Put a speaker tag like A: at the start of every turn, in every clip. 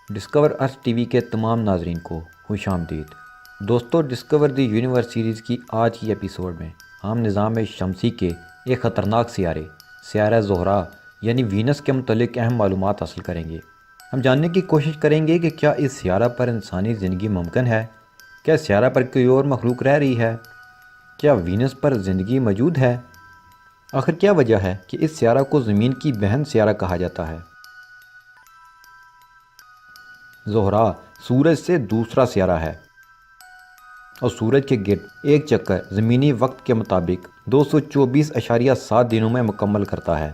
A: Discover ارتھ T V کے تمام ناظرین کو خوش آمدید۔ دوستو، ڈسکور دی یونیورس سیریز کی آج کی ایپیسوڈ میں ہم نظام شمسی کے ایک خطرناک سیارہ زہرہ یعنی وینس کے متعلق اہم معلومات حاصل کریں گے۔ ہم جاننے کی کوشش کریں گے کہ کیا اس سیارہ پر انسانی زندگی ممکن ہے، کیا سیارہ پر کوئی اور مخلوق رہ رہی ہے، کیا وینس پر زندگی موجود ہے، آخر کیا وجہ ہے کہ اس سیارہ کو زمین کی بہن سیارہ کہا جاتا ہے۔ زہرہ سورج سے دوسرا سیارہ ہے اور سورج کے گرد ایک چکر زمینی وقت کے مطابق 224.7 دنوں میں مکمل کرتا ہے۔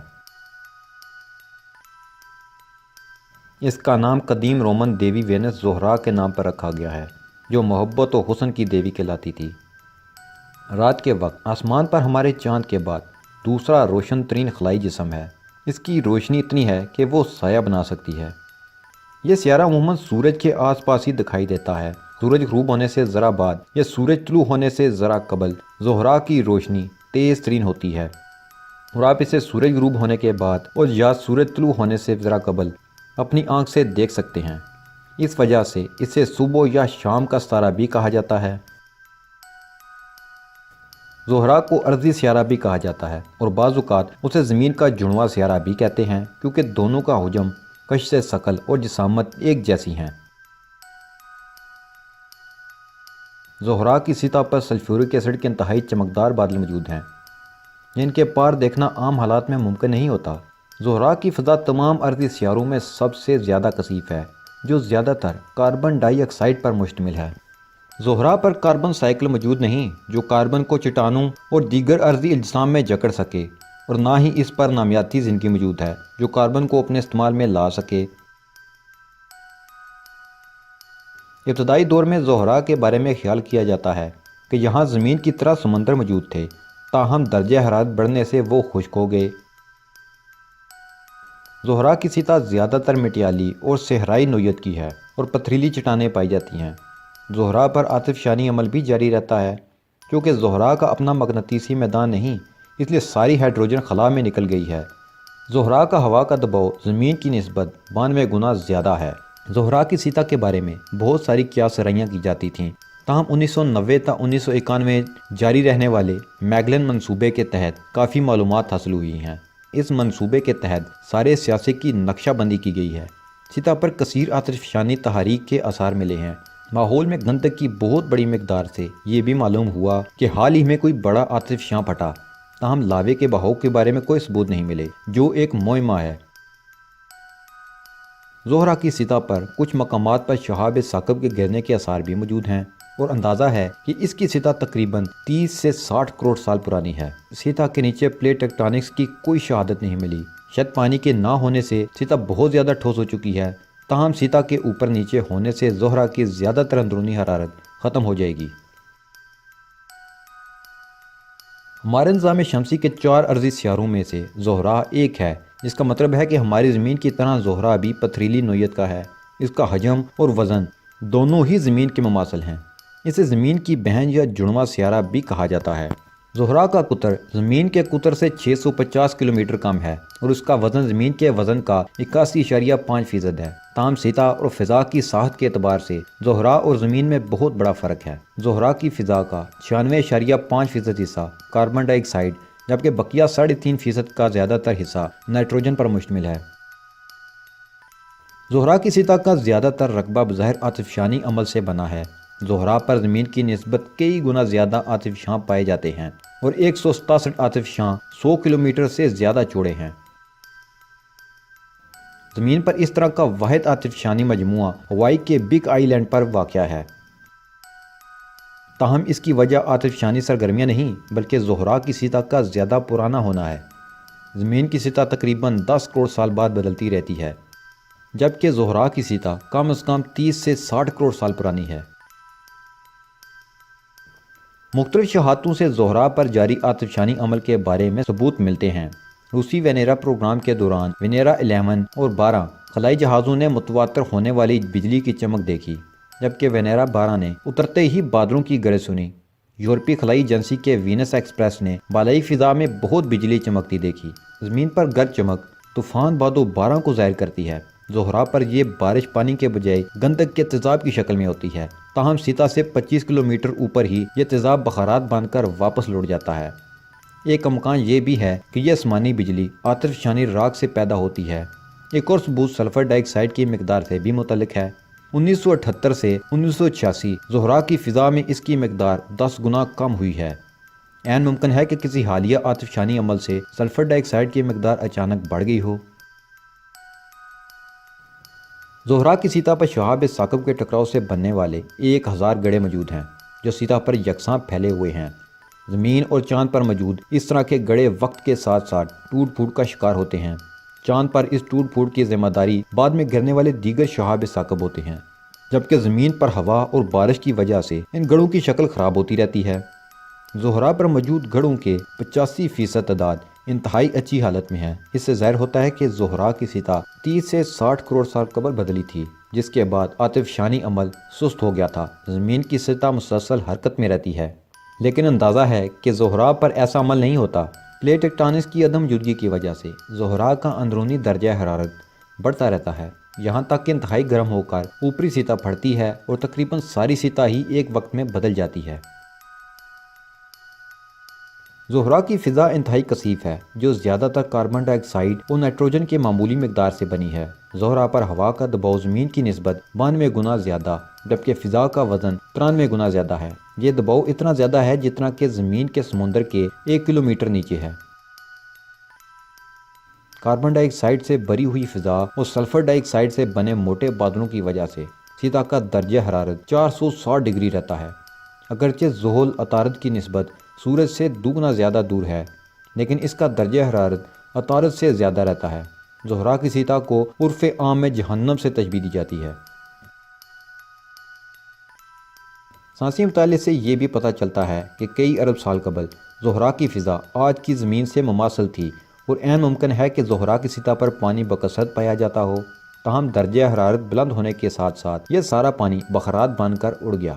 A: اس کا نام قدیم رومن دیوی وینس زہرہ کے نام پر رکھا گیا ہے، جو محبت و حسن کی دیوی کہلاتی تھی۔ رات کے وقت آسمان پر ہمارے چاند کے بعد دوسرا روشن ترین خلائی جسم ہے۔ اس کی روشنی اتنی ہے کہ وہ سایہ بنا سکتی ہے۔ یہ سیارہ عموماً سورج کے آس پاس ہی دکھائی دیتا ہے۔ سورج غروب ہونے سے ذرا بعد یا سورج طلوع ہونے سے ذرا قبل زہرہ کی روشنی تیز ترین ہوتی ہے، اور آپ اسے سورج غروب ہونے کے بعد اور یا سورج طلوع ہونے سے ذرا قبل اپنی آنکھ سے دیکھ سکتے ہیں۔ اس وجہ سے اسے صبح یا شام کا ستارہ بھی کہا جاتا ہے۔ زہرہ کو ارضی سیارہ بھی کہا جاتا ہے، اور بعض اوقات اسے زمین کا جڑواں سیارہ بھی کہتے ہیں، کیونکہ دونوں کا حجم، کشش ثقل اور جسامت ایک جیسی ہیں۔ زہرہ کی سطح پر سلفیورک ایسڈ کے انتہائی چمکدار بادل موجود ہیں، جن کے پار دیکھنا عام حالات میں ممکن نہیں ہوتا۔ زہرہ کی فضا تمام ارضی سیاروں میں سب سے زیادہ کثیف ہے، جو زیادہ تر کاربن ڈائی آکسائڈ پر مشتمل ہے۔ زہرہ پر کاربن سائیکل موجود نہیں جو کاربن کو چٹانوں اور دیگر ارضی اجسام میں جکڑ سکے، اور نہ ہی اس پر نامیاتی زندگی موجود ہے جو کاربن کو اپنے استعمال میں لا سکے۔ ابتدائی دور میں زہرہ کے بارے میں خیال کیا جاتا ہے کہ یہاں زمین کی طرح سمندر موجود تھے، تاہم درجہ حرارت بڑھنے سے وہ خشک ہو گئے۔ زہرہ کی سطح زیادہ تر مٹیالی اور صحرائی نوعیت کی ہے، اور پتھریلی چٹانیں پائی جاتی ہیں۔ زہرہ پر آتش فشانی عمل بھی جاری رہتا ہے۔ کیونکہ زہرہ کا اپنا مقناطیسی میدان نہیں، اس لیے ساری ہائیڈروجن خلا میں نکل گئی ہے۔ زہرہ کا ہوا کا دباؤ زمین کی نسبت 92 گنا زیادہ ہے۔ زہرہ کی سطح کے بارے میں بہت ساری قیاس رائیاں کی جاتی تھیں، تاہم 1990 تا 1991 جاری رہنے والے میگلن منصوبے کے تحت کافی معلومات حاصل ہوئی ہیں۔ اس منصوبے کے تحت سارے سیارے کی نقشہ بندی کی گئی ہے۔ سطح پر کثیر آتش فشانی تحریک کے آثار ملے ہیں۔ ماحول میں گندگ کی بہت بڑی مقدار سے یہ بھی معلوم ہوا کہ حال ہی میں کوئی بڑا آتش فشاں پھٹا، تاہم لاوے کے بہاؤ کے بارے میں کوئی ثبوت نہیں ملے، جو ایک معمہ ہے۔ زہرہ کی سطح پر کچھ مقامات پر شہاب ثاقب کے گرنے کے آثار بھی موجود ہیں، اور اندازہ ہے کہ اس کی سطح تقریباً 30 سے 60 کروڑ سال پرانی ہے۔ سطح کے نیچے پلیٹ ٹیکٹونکس کی کوئی شہادت نہیں ملی۔ شاید پانی کے نہ ہونے سے سطح بہت زیادہ ٹھوس ہو چکی ہے، تاہم سطح کے اوپر نیچے ہونے سے زہرہ کی زیادہ تر اندرونی حرارت ختم ہو جائے گی۔ ہمارے نظام شمسی کے 4 ارضی سیاروں میں سے زہرہ ایک ہے، جس کا مطلب ہے کہ ہماری زمین کی طرح زہرہ بھی پتھریلی نوعیت کا ہے۔ اس کا حجم اور وزن دونوں ہی زمین کے مماثل ہیں۔ اسے زمین کی بہن یا جڑواں سیارہ بھی کہا جاتا ہے۔ زہرہ کا قطر زمین کے قطر سے 650 کلومیٹر کم ہے، اور اس کا وزن زمین کے وزن کا 81.5% ہے۔ تاہم سطح اور فضا کی ساحت کے اعتبار سے زہرہ اور زمین میں بہت بڑا فرق ہے۔ زہرہ کی فضا کا 96.5% حصہ کاربن ڈائی آکسائڈ، جبکہ بقیہ 3.5% کا زیادہ تر حصہ نائٹروجن پر مشتمل ہے۔ زہرہ کی سطح کا زیادہ تر رقبہ بظاہر آتش فشانی عمل سے بنا ہے۔ زہرہ پر زمین کی نسبت کئی گنا زیادہ آتش فشاں پائے جاتے ہیں، اور 167 آتش فشاں 100 کلومیٹر سے زیادہ چوڑے ہیں۔ زمین پر اس طرح کا واحد آتش فشانی مجموعہ ہوائی کے بگ آئی لینڈ پر واقع ہے۔ تاہم اس کی وجہ آتش فشانی سرگرمیاں نہیں، بلکہ زہرہ کی سطح کا زیادہ پرانا ہونا ہے۔ زمین کی سطح تقریباً 10 کروڑ سال بعد بدلتی رہتی ہے، جبکہ زہرہ کی سطح کم از کم 30 سے 60 کروڑ سال پرانی ہے۔ مختلف شہادتوں سے زہرہ پر جاری آتش فشانی عمل کے بارے میں ثبوت ملتے ہیں۔ روسی وینیرا پروگرام کے دوران وینیرا 11 اور 12 خلائی جہازوں نے متواتر ہونے والی بجلی کی چمک دیکھی، جبکہ وینیرا 12 نے اترتے ہی بادلوں کی گرج سنی۔ یورپی خلائی ایجنسی کے وینس ایکسپریس نے بالائی فضا میں بہت بجلی چمکتی دیکھی۔ زمین پر گرج چمک طوفان بادو 12 کو ظاہر کرتی ہے۔ زہرا پر یہ بارش پانی کے بجائے گندک کے تیزاب کی شکل میں ہوتی ہے، تاہم سیتا سے 25 کلومیٹر اوپر ہی یہ تیزاب بخارات باندھ کر واپس لوٹ جاتا ہے۔ ایک امکان یہ بھی ہے کہ یہ آسمانی بجلی آتش فشانی راک سے پیدا ہوتی ہے۔ ایک اور ثبوت سلفر ڈائی آکسائڈ کی مقدار سے بھی متعلق ہے۔ 1978 سے 1986 زہرا کی فضا میں اس کی مقدار 10 گنا کم ہوئی ہے۔ عین ممکن ہے کہ کسی حالیہ آتش فشانی عمل سے سلفر ڈائی آکسائڈ کی مقدار اچانک بڑھ گئی ہو۔ زہرا کی سیتا پر شہاب ثاقب کے ٹکراؤ سے بننے والے 1000 گڑھے موجود ہیں جو سیتا پر یکساں پھیلے ہوئے ہیں۔ زمین اور چاند پر موجود اس طرح کے گڑھے وقت کے ساتھ ساتھ ٹوٹ پھوٹ کا شکار ہوتے ہیں۔ چاند پر اس ٹوٹ پھوٹ کی ذمہ داری بعد میں گرنے والے دیگر شہاب ثاقب ہوتے ہیں، جبکہ زمین پر ہوا اور بارش کی وجہ سے ان گڑھوں کی شکل خراب ہوتی رہتی ہے۔ زہرا پر موجود گڑھوں کے 85% تعداد انتہائی اچھی حالت میں ہے۔ اس سے ظاہر ہوتا ہے کہ زہرا کی سطح 30 سے 60 کروڑ سال قبل بدلی تھی، جس کے بعد آتش فشانی عمل سست ہو گیا تھا۔ زمین کی سطح مسلسل حرکت میں رہتی ہے، لیکن اندازہ ہے کہ زہرا پر ایسا عمل نہیں ہوتا۔ پلیٹ ٹیکٹونکس کی عدم موجودگی کی وجہ سے زہرا کا اندرونی درجہ حرارت بڑھتا رہتا ہے، یہاں تک کہ انتہائی گرم ہو کر اوپری سطح پھٹتی ہے اور تقریباً ساری سطح ہی ایک وقت میں بدل جاتی ہے۔ زہرا کی فضا انتہائی کثیف ہے، جو زیادہ تر کاربن ڈائی آکسائڈ اور نائٹروجن کی معمولی مقدار سے بنی ہے۔ زہرا پر ہوا کا دباؤ زمین کی نسبت 92 گنا زیادہ، جبکہ فضا کا وزن 93 گنا زیادہ ہے۔ یہ دباؤ اتنا زیادہ ہے جتنا کہ زمین کے سمندر کے 1 کلومیٹر نیچے ہے۔ کاربن ڈائی آکسائڈ سے بھری ہوئی فضا اور سلفر ڈائی آکسائڈ سے بنے موٹے بادلوں کی وجہ سے سیتا کا درجہ حرارت 460 ڈگری رہتا ہے۔ اگرچہ زحل عطارد کی نسبت سورج سے 2 گنا زیادہ دور ہے، لیکن اس کا درجہ حرارت عطارد سے زیادہ رہتا ہے۔ زہرا کی سیتا کو عرف عام میں جہنم سے تشبیہ دی جاتی ہے۔ سائنسی مطالعے سے یہ بھی پتہ چلتا ہے کہ کئی ارب سال قبل زہرا کی فضا آج کی زمین سے مماثل تھی، اور عین ممکن ہے کہ زہرا کی سطح پر پانی بکثرت پایا جاتا ہو، تاہم درجہ حرارت بلند ہونے کے ساتھ ساتھ یہ سارا پانی بخارات بن کر اڑ گیا۔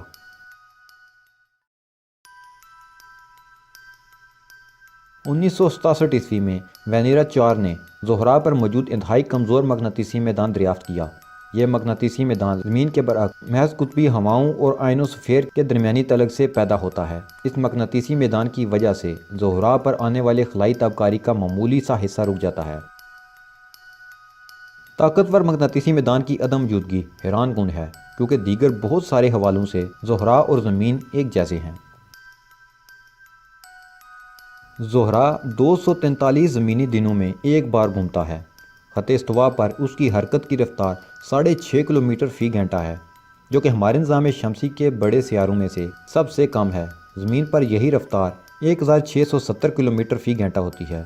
A: 1967 عیسوی میں وینیرا 4 نے زہرا پر موجود انتہائی کمزور مغناطیسی میدان دریافت کیا۔ یہ مغناطیسی میدان زمین کے برعکس محض قطبی ہواؤں اور آئنوسفیر کے درمیانی تلگ سے پیدا ہوتا ہے۔ اس مغناطیسی میدان کی وجہ سے زہرا پر آنے والے خلائی تابکاری کا معمولی سا حصہ رک جاتا ہے۔ طاقتور مغناطیسی میدان کی عدم موجودگی حیران کن ہے، کیونکہ دیگر بہت سارے حوالوں سے زہرا اور زمین ایک جیسے ہیں۔ زہرا 243 زمینی دنوں میں ایک بار گھومتا ہے۔ خط استوا پر اس کی حرکت کی رفتار 6.5 کلومیٹر فی گھنٹہ ہے، جو کہ ہمارے نظام شمسی کے بڑے سیاروں میں سے سب سے کم ہے۔ زمین پر یہی رفتار 1670 کلومیٹر فی گھنٹہ ہوتی ہے۔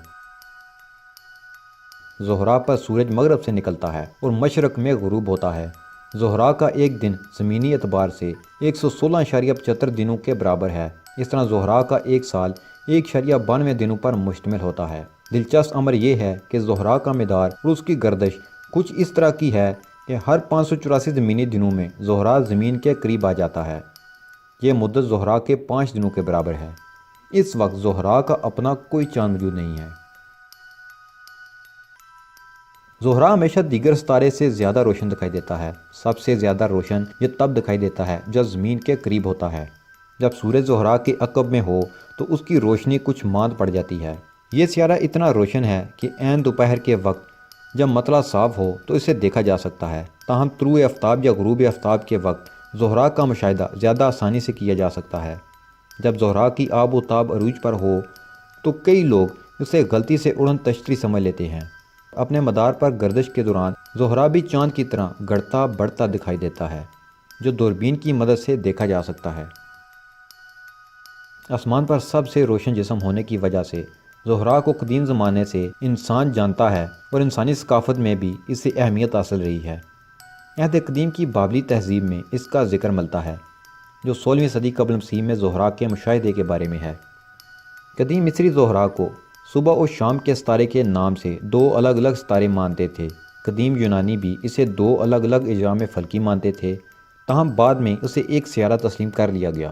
A: زہرا پر سورج مغرب سے نکلتا ہے اور مشرق میں غروب ہوتا ہے۔ زہرا کا ایک دن زمینی اعتبار سے 116.75 دنوں کے برابر ہے۔ اس طرح زہرا کا ایک سال 1.92 دنوں پر مشتمل ہوتا ہے۔ دلچسپ امر یہ ہے کہ زہرا کا مدار اور اس کی گردش کچھ اس طرح کی ہے کہ ہر 584 زمینی دنوں میں زہرا زمین کے قریب آ جاتا ہے۔ یہ مدت زہرا کے 5 دنوں کے برابر ہے۔ اس وقت زہرا کا اپنا کوئی چاند موجود نہیں ہے۔ زہرا ہمیشہ دیگر ستارے سے زیادہ روشن دکھائی دیتا ہے۔ سب سے زیادہ روشن یہ تب دکھائی دیتا ہے جب زمین کے قریب ہوتا ہے۔ جب سورج زہرا کے عقب میں ہو تو اس کی روشنی کچھ ماند پڑ جاتی ہے۔ یہ سیارہ اتنا روشن ہے کہ عین دوپہر کے وقت جب مطلع صاف ہو تو اسے دیکھا جا سکتا ہے، تاہم طلوع آفتاب یا غروب آفتاب کے وقت زہرا کا مشاہدہ زیادہ آسانی سے کیا جا سکتا ہے۔ جب زہرا کی آب و تاب عروج پر ہو تو کئی لوگ اسے غلطی سے اڑن تشتری سمجھ لیتے ہیں۔ اپنے مدار پر گردش کے دوران زہرا بھی چاند کی طرح گڑتا بڑھتا دکھائی دیتا ہے، جو دوربین کی مدد سے دیکھا جا سکتا ہے۔ آسمان پر سب سے روشن جسم ہونے کی وجہ سے زہرا کو قدیم زمانے سے انسان جانتا ہے، اور انسانی ثقافت میں بھی اس سے اہمیت حاصل رہی ہے۔ عہد قدیم کی بابلی تہذیب میں اس کا ذکر ملتا ہے، جو 16ویں صدی قبل مسیح میں زہرا کے مشاہدے کے بارے میں ہے۔ قدیم مصری زہرا کو صبح اور شام کے ستارے کے نام سے 2 الگ الگ ستارے مانتے تھے۔ قدیم یونانی بھی اسے 2 الگ الگ اجرام فلکی مانتے تھے، تاہم بعد میں اسے ایک سیارہ تسلیم کر لیا گیا۔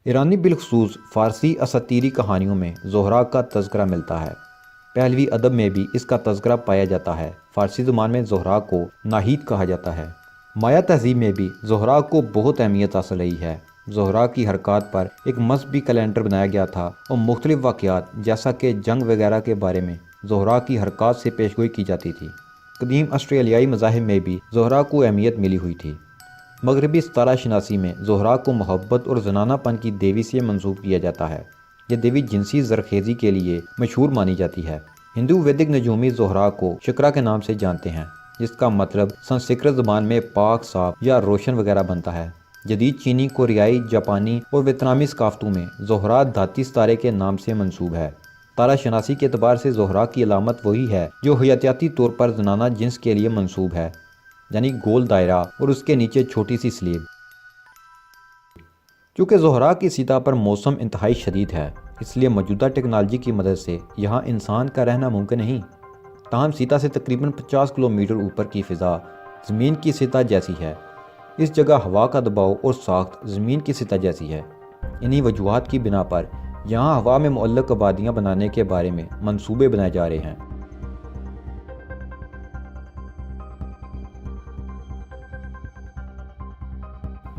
A: ایرانی بالخصوص فارسی اساطیری کہانیوں میں زہرا کا تذکرہ ملتا ہے۔ پہلوی ادب میں بھی اس کا تذکرہ پایا جاتا ہے۔ فارسی زبان میں زہرا کو ناہید کہا جاتا ہے۔ مایا تہذیب میں بھی زہرا کو بہت اہمیت حاصل رہی ہے۔ زہرا کی حرکات پر ایک مذہبی کیلنڈر بنایا گیا تھا اور مختلف واقعات جیسا کہ جنگ وغیرہ کے بارے میں زہرا کی حرکات سے پیشگوئی کی جاتی تھی۔ قدیم آسٹریلیائی مذاہب میں بھی زہرا کو اہمیت ملی ہوئی تھی۔ مغربی ستارہ شناسی میں زہرا کو محبت اور زنانہ پن کی دیوی سے منسوب کیا جاتا ہے۔ یہ دیوی جنسی زرخیزی کے لیے مشہور مانی جاتی ہے۔ ہندو ویدک نجومی زہرا کو شکرا کے نام سے جانتے ہیں، جس کا مطلب سنسکرت زبان میں پاک، صاف یا روشن وغیرہ بنتا ہے۔ جدید چینی، کوریائی، جاپانی اور ویتنامی ثقافتوں میں زہرا دھاتی ستارے کے نام سے منسوب ہے۔ تارہ شناسی کے اعتبار سے زہرا کی علامت وہی ہے جو حیاتیاتی طور پر زنانہ جنس کے لیے منسوب ہے، یعنی گول دائرہ اور اس کے نیچے چھوٹی سی سلیب۔ چونکہ زہرا کی سطح پر موسم انتہائی شدید ہے، اس لیے موجودہ ٹیکنالوجی کی مدد سے یہاں انسان کا رہنا ممکن نہیں۔ تاہم سطح سے تقریباً 50 کلومیٹر اوپر کی فضا زمین کی سطح جیسی ہے۔ اس جگہ ہوا کا دباؤ اور ساخت زمین کی سطح جیسی ہے۔ انہی وجوہات کی بنا پر یہاں ہوا میں معلق آبادیاں بنانے کے بارے میں منصوبے بنائے جا رہے ہیں۔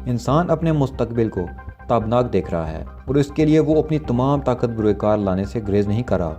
A: انسان اپنے مستقبل کو تابناک دیکھ رہا ہے اور اس کے لیے وہ اپنی تمام طاقت بروئے کار لانے سے گریز نہیں کر رہا۔